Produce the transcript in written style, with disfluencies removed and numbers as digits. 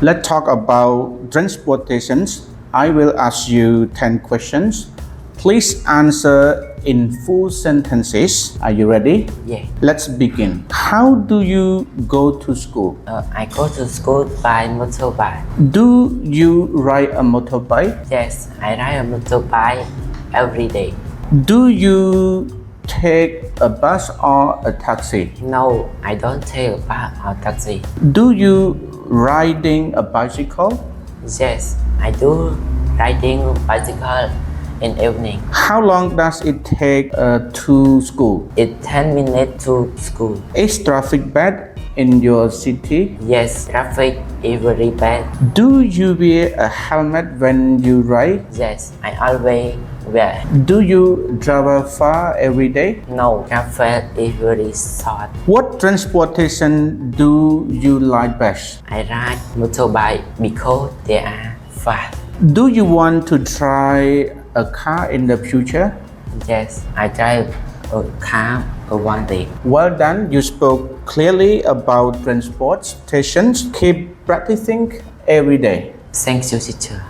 Let's talk about transportations. I will ask you 10 questions. Please answer in full sentences. Are you ready? Yeah. Let's begin. How do you go to school? I go to school by motorbike. Do you ride a motorbike? Yes, I ride a motorbike every day. Do you take a bus or a taxi? No, I don't take a bus or taxi. Do you riding a bicycle? Yes, I do riding bicycle in evening. How long does it take to school? It's 10 minutes to school. Is traffic bad in your city? Yes, traffic is very bad. Do you wear a helmet when you ride? Yes, I always wear. Do you travel far every day? No, traffic is very short. What transportation do you like best? I ride motorbike because they are fast. Do you want to try a car in the future? Yes, I drive a car one day. Well done, you spoke clearly about transport stations. Keep practicing every day. Thank you, teacher.